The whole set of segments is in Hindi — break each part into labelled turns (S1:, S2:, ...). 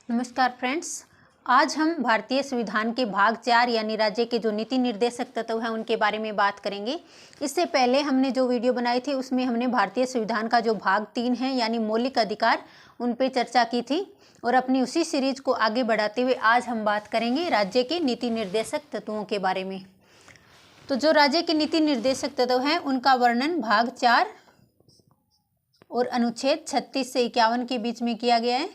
S1: नमस्कार फ्रेंड्स। आज हम भारतीय संविधान के भाग 4 यानी राज्य के जो नीति निर्देशक तत्व हैं उनके बारे में बात करेंगे। इससे पहले हमने जो वीडियो बनाई थी उसमें हमने भारतीय संविधान का जो भाग 3 है यानी मौलिक अधिकार उन पे चर्चा की थी और अपनी उसी सीरीज को आगे बढ़ाते हुए आज हम बात करेंगे राज्य के नीति निर्देशक तत्वों के बारे में। तो जो राज्य के नीति निर्देशक तत्व हैं उनका वर्णन भाग 4 और अनुच्छेद 36 से 51 के बीच में किया गया है।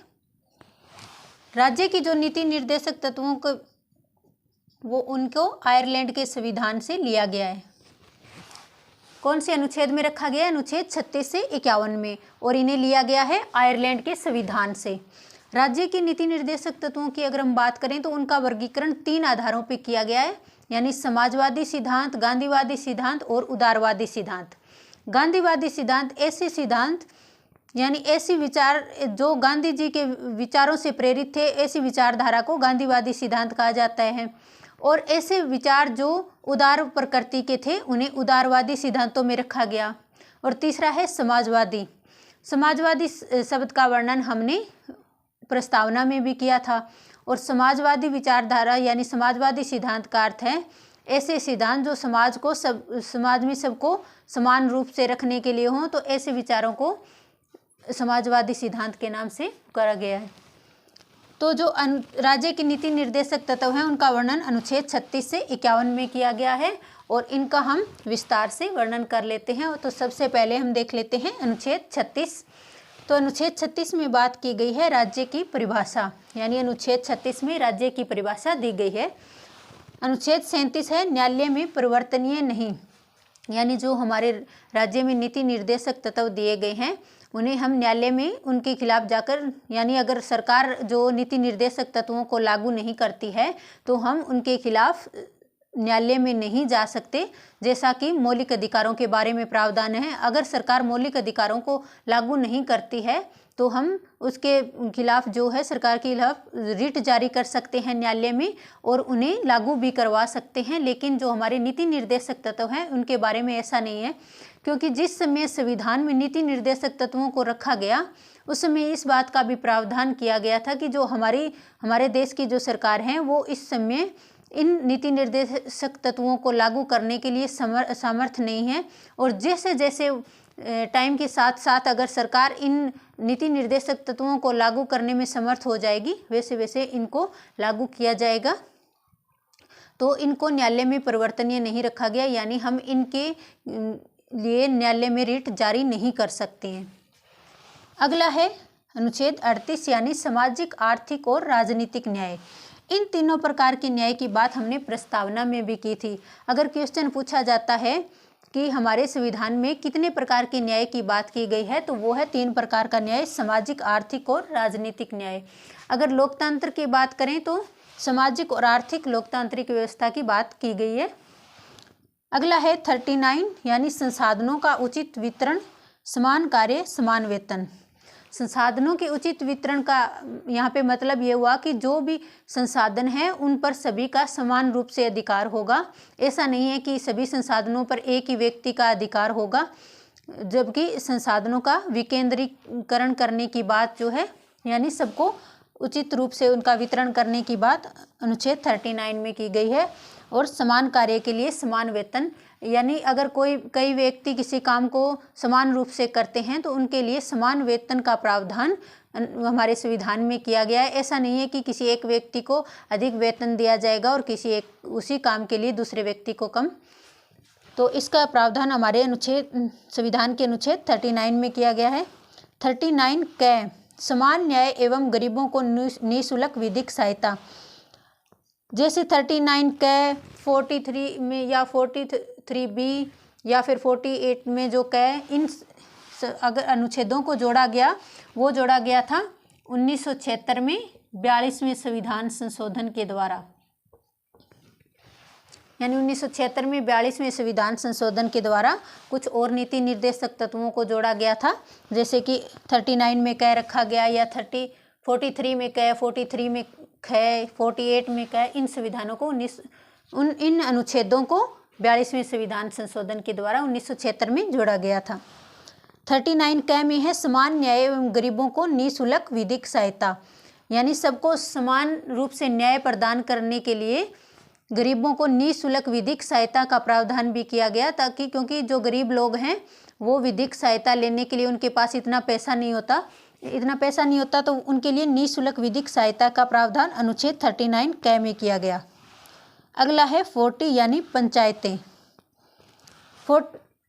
S1: राज्य की जो नीति निर्देशक तत्वों को उनको आयरलैंड के संविधान से लिया गया है। कौन से अनुच्छेद में रखा गया है? अनुच्छेद 36 से 51 में, और इन्हें लिया गया है आयरलैंड के संविधान से। राज्य की नीति निर्देशक तत्वों की अगर हम बात करें तो उनका वर्गीकरण 3 आधारों पर किया गया है, यानी समाजवादी सिद्धांत, गांधीवादी सिद्धांत और उदारवादी सिद्धांत। गांधीवादी सिद्धांत ऐसे सिद्धांत यानी ऐसी विचार जो गांधी जी के विचारों से प्रेरित थे, ऐसी विचारधारा को गांधीवादी सिद्धांत कहा जाता है। और ऐसे विचार जो उदार प्रकृति के थे उन्हें उदारवादी सिद्धांतों में रखा गया। और तीसरा है समाजवादी। समाजवादी शब्द का वर्णन हमने प्रस्तावना में भी किया था। और समाजवादी विचारधारा यानी समाजवादी सिद्धांत का अर्थ है ऐसे सिद्धांत जो समाज में सबको समान रूप से रखने के लिए हों, तो ऐसे विचारों को समाजवादी सिद्धांत के नाम से करा गया है। तो जो राज्य की नीति निर्देशक तत्व हैं उनका वर्णन अनुच्छेद 36 से 51 में किया गया है और इनका हम विस्तार से वर्णन कर लेते हैं। तो सबसे पहले हम देख लेते हैं अनुच्छेद 36। तो अनुच्छेद 36 में बात की गई है राज्य की परिभाषा, यानी अनुच्छेद 36 में राज्य की परिभाषा दी गई है। अनुच्छेद 37 है न्यायालय में परिवर्तनीय नहीं, यानी जो हमारे राज्य में नीति निर्देशक तत्व दिए गए हैं उन्हें हम न्यायालय में उनके खिलाफ जाकर, यानी अगर सरकार जो नीति निर्देशक तत्वों को लागू नहीं करती है तो हम उनके खिलाफ न्यायालय में नहीं जा सकते, जैसा कि मौलिक अधिकारों के बारे में प्रावधान है। अगर सरकार मौलिक अधिकारों को लागू नहीं करती है तो हम उसके खिलाफ जो है सरकार के खिलाफ रिट जारी कर सकते हैं न्यायालय में और उन्हें लागू भी करवा सकते हैं। लेकिन जो हमारे नीति निर्देशक तत्व हैं उनके बारे में ऐसा नहीं है, क्योंकि जिस समय संविधान में नीति निर्देशक तत्वों को रखा गया उस समय इस बात का भी प्रावधान किया गया था कि जो हमारे देश की जो सरकार है वो इस समय इन नीति निर्देशक तत्वों को लागू करने के लिए समर्थ नहीं है। और जैसे जैसे टाइम के साथ साथ अगर सरकार इन नीति निर्देशक तत्वों को लागू करने में समर्थ हो जाएगी वैसे वैसे इनको लागू किया जाएगा। तो इनको न्यायालय में परिवर्तनीय नहीं रखा गया, यानी हम इनके लिए न्यायालय में रिट जारी नहीं कर सकते हैं। अगला है अनुच्छेद 38 यानी सामाजिक, आर्थिक और राजनीतिक न्याय। इन तीनों प्रकार के न्याय की बात हमने प्रस्तावना में भी की थी। अगर क्वेश्चन पूछा जाता है कि हमारे संविधान में कितने प्रकार के न्याय की बात की गई है तो वो है 3 प्रकार का न्याय, सामाजिक, आर्थिक और राजनीतिक न्याय। अगर लोकतंत्र की बात करें तो सामाजिक और आर्थिक लोकतांत्रिक व्यवस्था की बात की गई है। अगला है 39 यानी संसाधनों का उचित वितरण, समान कार्य समान वेतन। संसाधनों के उचित वितरण का यहाँ पे मतलब ये हुआ कि जो भी संसाधन है उन पर सभी का समान रूप से अधिकार होगा। ऐसा नहीं है कि सभी संसाधनों पर एक ही व्यक्ति का अधिकार होगा, जबकि संसाधनों का विकेंद्रीकरण करने की बात जो है यानी सबको उचित रूप से उनका वितरण करने की बात अनुच्छेद 39 में की गई है। और समान कार्य के लिए समान वेतन, यानी अगर कई व्यक्ति किसी काम को समान रूप से करते हैं तो उनके लिए समान वेतन का प्रावधान हमारे संविधान में किया गया है। ऐसा नहीं है कि किसी एक व्यक्ति को अधिक वेतन दिया जाएगा और उसी काम के लिए दूसरे व्यक्ति को कम। तो इसका प्रावधान हमारे संविधान के अनुच्छेद 39 में किया गया है। 39 क समान न्याय एवं गरीबों को निःशुल्क विधिक सहायता। जैसे 39 क 43 में या 43B या फिर 48 में जो इन अगर अनुच्छेदों को जोड़ा गया वो जोड़ा गया था 1976 में 42वें संविधान संशोधन के द्वारा, यानी 1976 में 42वें संविधान संशोधन के द्वारा कुछ और नीति निर्देशक तत्वों को जोड़ा गया था। जैसे कि 39 में क रखा गया या 43 में क, 43 में ख, 48 में क, इन संविधानों को इन अनुच्छेदों को 42वें संविधान संशोधन के द्वारा 1976 में जोड़ा गया था। 39 क में है समान न्याय एवं गरीबों को निःशुल्क विधिक सहायता। यानी सबको समान रूप से न्याय प्रदान करने के लिए गरीबों को निःशुल्क विधिक सहायता का प्रावधान भी किया गया, ताकि क्योंकि जो गरीब लोग हैं वो विधिक सहायता लेने के लिए उनके पास इतना पैसा नहीं होता तो उनके लिए निःशुल्क विधिक सहायता का प्रावधान अनुच्छेद 39 क में किया गया। अगला है 40 यानी पंचायतें।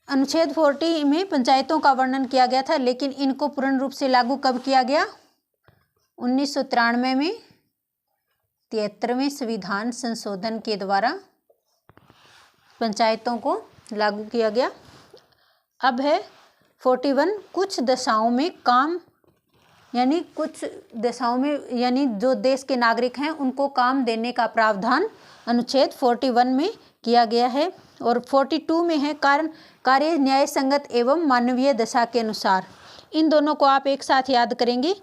S1: अनुच्छेद 40 में पंचायतों का वर्णन किया गया था, लेकिन इनको पूर्ण रूप से लागू कब किया गया? 1993 में 73वें संविधान संशोधन के द्वारा पंचायतों को लागू किया गया। अब है 41 कुछ दशाओं में काम, यानी जो देश के नागरिक हैं उनको काम देने का प्रावधान अनुच्छेद 41 में किया गया है। और 42 में है कार्य न्याय संगत एवं मानवीय दशा के अनुसार। इन दोनों को आप एक साथ याद करेंगे।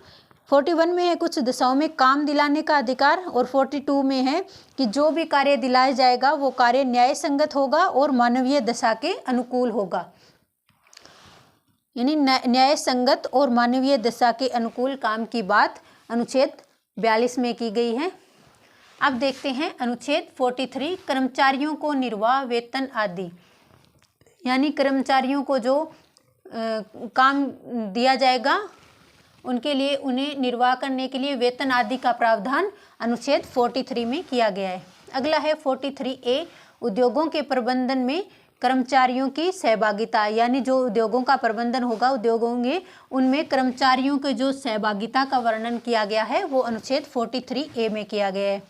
S1: 41 में है कुछ दशाओं में काम दिलाने का अधिकार, और 42 में है कि जो भी कार्य दिलाया जाएगा वो कार्य न्याय संगत होगा और मानवीय दशा के अनुकूल होगा। यानी न्याय संगत और मानवीय दशा के अनुकूल काम की बात अनुच्छेद 42 में की गई है। अब देखते हैं अनुच्छेद 43 कर्मचारियों को निर्वाह वेतन आदि, यानी कर्मचारियों को जो काम दिया जाएगा उनके लिए उन्हें निर्वाह करने के लिए वेतन आदि का प्रावधान अनुच्छेद 43 में किया गया है। अगला है 43A उद्योगों के प्रबंधन में कर्मचारियों की सहभागिता, यानी जो उद्योगों का प्रबंधन होगा उद्योगों में उनमें कर्मचारियों के जो सहभागिता का वर्णन किया गया है वो अनुच्छेद 43A में किया गया है।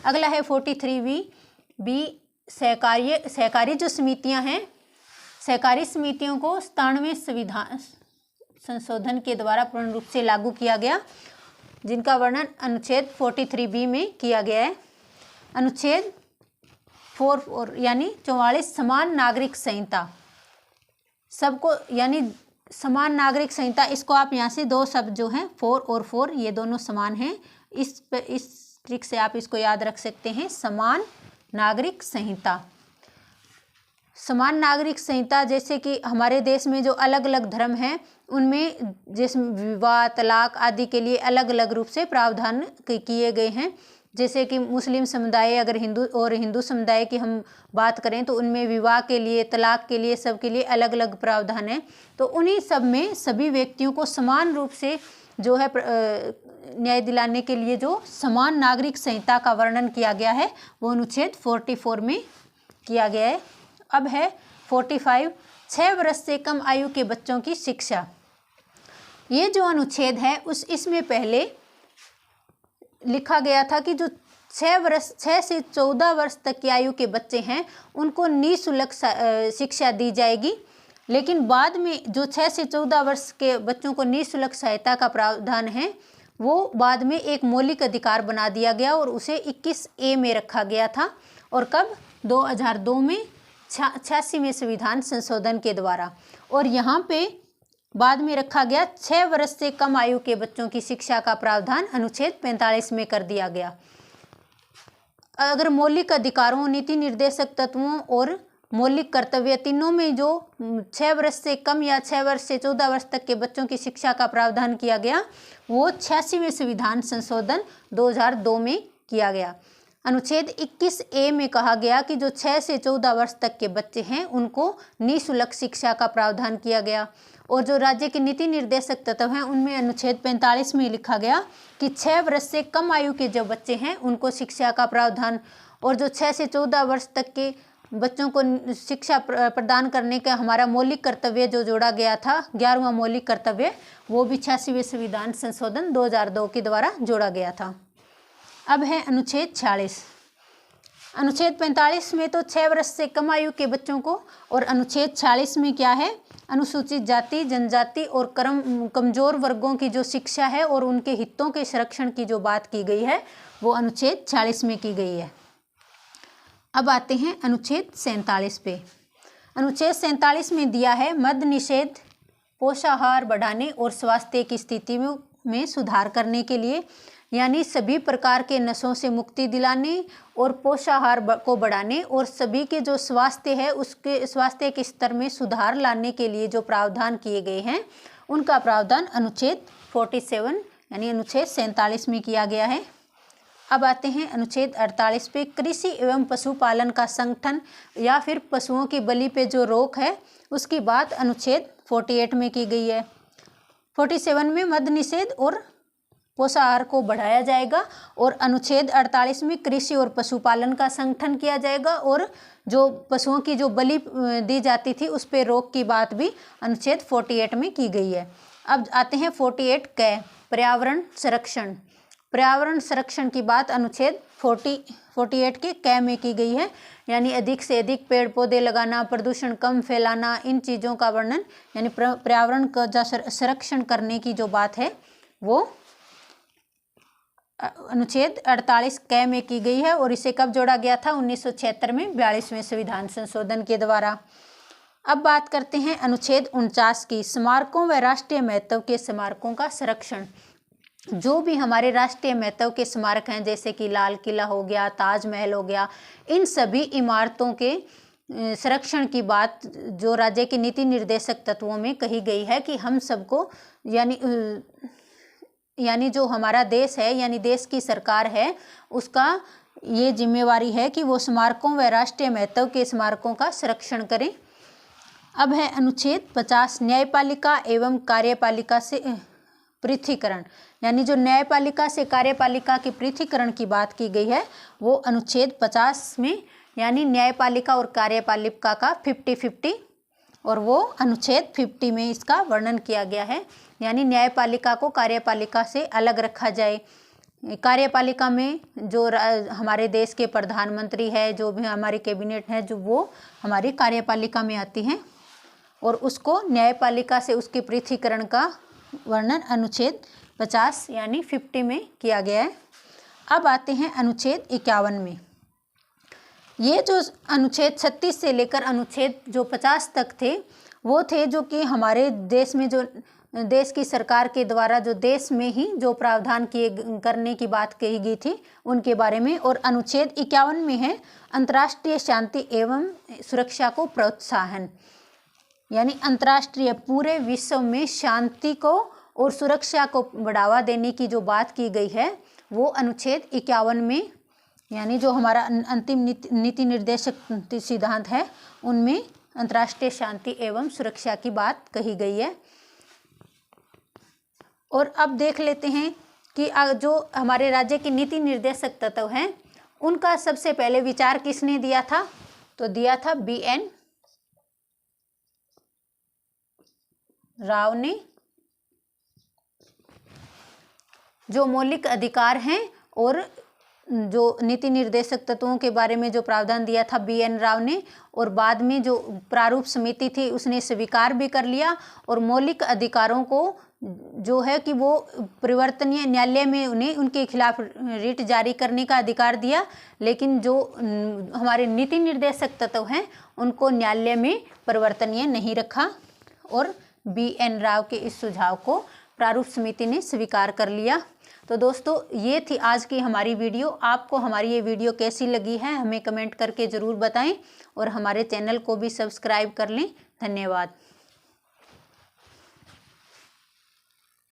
S1: अगला है 43B सहकारी जो समितियां हैं, सहकारी समितियों को 97वें संविधान संशोधन के द्वारा पूर्ण रूप से लागू किया गया, जिनका वर्णन अनुच्छेद 43B में किया गया है। अनुच्छेद 44 यानी 44 समान नागरिक संहिता, सबको यानी समान नागरिक संहिता, इसको आप यहाँ से दो शब्द जो हैं 4 और 4 ये दोनों समान हैं, इस ट्रिक से आप इसको याद रख सकते हैं। समान नागरिक संहिता, समान नागरिक संहिता जैसे कि हमारे देश में जो अलग अलग धर्म हैं उनमें जिसमें विवाह तलाक आदि के लिए अलग अलग रूप से प्रावधान किए गए हैं। जैसे कि मुस्लिम समुदाय, अगर हिंदू समुदाय की हम बात करें तो उनमें विवाह के लिए तलाक के लिए सबके लिए अलग अलग प्रावधान है। तो उन्हीं सब में सभी व्यक्तियों को समान रूप से जो है न्याय दिलाने के लिए जो समान नागरिक संहिता का वर्णन किया गया है वो अनुच्छेद 44 में किया गया है। अब है 45 6 वर्ष से कम आयु के बच्चों की शिक्षा। ये जो अनुच्छेद है इसमें पहले लिखा गया था कि जो 6 से 14 वर्ष तक की आयु के बच्चे हैं उनको निःशुल्क शिक्षा दी जाएगी, लेकिन बाद में जो 6 से 14 वर्ष के बच्चों को निःशुल्क सहायता का प्रावधान है वो बाद में एक मौलिक अधिकार बना दिया गया और उसे 21A में रखा गया था। और कब? 2002 में 86वें संविधान संशोधन के द्वारा। और यहाँ पे बाद में रखा गया 6 वर्ष से कम आयु के बच्चों की शिक्षा का प्रावधान अनुच्छेद 45 में कर दिया गया। अगर मौलिक अधिकारों, नीति निर्देशक तत्वों और मौलिक कर्तव्य तीनों में जो 6 वर्ष से कम या 6 वर्ष से 14 वर्ष तक के बच्चों की शिक्षा का प्रावधान किया गया वो 86वें संविधान संशोधन 2002 में किया गया। अनुच्छेद 21A में कहा गया कि जो 6 से 14 वर्ष तक के बच्चे हैं उनको निःशुल्क शिक्षा का प्रावधान किया गया। और जो राज्य के नीति निर्देशक तत्व हैं उनमें अनुच्छेद 45 में लिखा गया कि 6 वर्ष से कम आयु के जो बच्चे हैं उनको शिक्षा का प्रावधान, और जो 6 से 14 वर्ष तक के बच्चों को शिक्षा प्रदान करने का हमारा मौलिक कर्तव्य जो जोड़ा गया था 11वां मौलिक कर्तव्य, वो भी 86वें संविधान संशोधन 2002 के द्वारा जोड़ा गया था। अब है अनुच्छेद 46। अनुच्छेद 45 में तो 6 वर्ष से कम आयु के बच्चों को, और अनुच्छेद 46 में क्या है? अनुसूचित जाति, जनजाति और कमजोर वर्गों की जो शिक्षा है और उनके हितों के संरक्षण की जो बात की गई है वो अनुच्छेद 46 में की गई है। अब आते हैं अनुच्छेद 47 पे। अनुच्छेद 47 में दिया है मद्य निषेध, पोषाहार बढ़ाने और स्वास्थ्य की स्थिति में सुधार करने के लिए, यानी सभी प्रकार के नशों से मुक्ति दिलाने और पोषाहार को बढ़ाने और सभी के जो स्वास्थ्य है उसके स्वास्थ्य के स्तर में सुधार लाने के लिए जो प्रावधान किए गए हैं उनका प्रावधान अनुच्छेद 47 यानी अनुच्छेद 47 में किया गया है। अब आते हैं अनुच्छेद 48 पे, कृषि एवं पशुपालन का संगठन या फिर पशुओं की बलि पे जो रोक है उसकी बात अनुच्छेद 48 में की गई है। 47 में मद्य निषेध और पोषाहार को बढ़ाया जाएगा और अनुच्छेद 48 में कृषि और पशुपालन का संगठन किया जाएगा और जो पशुओं की जो बलि दी जाती थी उस पर रोक की बात भी अनुच्छेद 48 में की गई है। अब आते हैं 48 क, पर्यावरण संरक्षण। पर्यावरण संरक्षण की बात अनुच्छेद 48 के क में की गई है, यानी अधिक से अधिक पेड़ पौधे लगाना, प्रदूषण कम फैलाना, इन चीज़ों का वर्णन, यानी पर्यावरण का संरक्षण करने की जो बात है वो अनुच्छेद 48 क में की गई है। और इसे कब जोड़ा गया था? 1976 में 42वें संविधान संशोधन के द्वारा। अब बात करते हैं अनुच्छेद 49 की, स्मारकों व राष्ट्रीय महत्व के स्मारकों का संरक्षण। जो भी हमारे राष्ट्रीय महत्व के स्मारक हैं जैसे कि लाल किला हो गया, ताजमहल हो गया, इन सभी इमारतों के संरक्षण की बात जो राज्य के नीति निर्देशक तत्वों में कही गई है कि हम सबको यानी जो हमारा देश है यानी देश की सरकार है उसका ये जिम्मेवारी है कि वो स्मारकों व राष्ट्रीय महत्व के स्मारकों का संरक्षण करें। अब है अनुच्छेद 50, न्यायपालिका एवं कार्यपालिका से पृथकीकरण, यानी जो न्यायपालिका से कार्यपालिका के पृथकीकरण की बात की गई है वो अनुच्छेद 50 में, यानी न्यायपालिका और कार्यपालिका का 50-50, और वो अनुच्छेद 50 में इसका वर्णन किया गया है। यानी न्यायपालिका को कार्यपालिका से अलग रखा जाए। कार्यपालिका में जो हमारे देश के प्रधानमंत्री है, जो भी हमारी कैबिनेट है, जो वो हमारी कार्यपालिका में आती हैं, और उसको न्यायपालिका से उसके पृथकीकरण का वर्णन अनुच्छेद 50 यानी 50 में किया गया है। अब आते हैं अनुच्छेद 51 में। ये जो अनुच्छेद 36 से लेकर अनुच्छेद जो 50 तक थे वो थे जो कि हमारे देश में जो देश की सरकार के द्वारा जो देश में ही जो प्रावधान किए करने की बात कही गई थी उनके बारे में। और अनुच्छेद 51 में है अंतर्राष्ट्रीय शांति एवं सुरक्षा को प्रोत्साहन, यानी अंतर्राष्ट्रीय पूरे विश्व में शांति को और सुरक्षा को बढ़ावा देने की जो बात की गई है वो अनुच्छेद 51 में, यानी जो हमारा अंतिम नीति निर्देशक सिद्धांत है उनमें अंतर्राष्ट्रीय शांति एवं सुरक्षा की बात कही गई है। और अब देख लेते हैं कि जो हमारे राज्य के नीति निर्देशक तत्व हैं उनका सबसे पहले विचार किसने दिया था? तो दिया था BN राव ने। जो मौलिक अधिकार हैं और जो नीति निर्देशक तत्वों के बारे में जो प्रावधान दिया था BN राव ने, और बाद में जो प्रारूप समिति थी उसने स्वीकार भी कर लिया। और मौलिक अधिकारों को जो है कि वो परिवर्तनीय न्यायालय में उन्हें उनके खिलाफ रिट जारी करने का अधिकार दिया, लेकिन जो हमारे नीति निर्देशक तत्व हैं उनको न्यायालय में परिवर्तनीय नहीं रखा। और BN राव के इस सुझाव को प्रारूप समिति ने स्वीकार कर लिया। तो दोस्तों ये थी आज की हमारी वीडियो। आपको हमारी ये वीडियो कैसी लगी है हमें कमेंट करके ज़रूर बताएं और हमारे चैनल को भी सब्सक्राइब कर लें। धन्यवाद।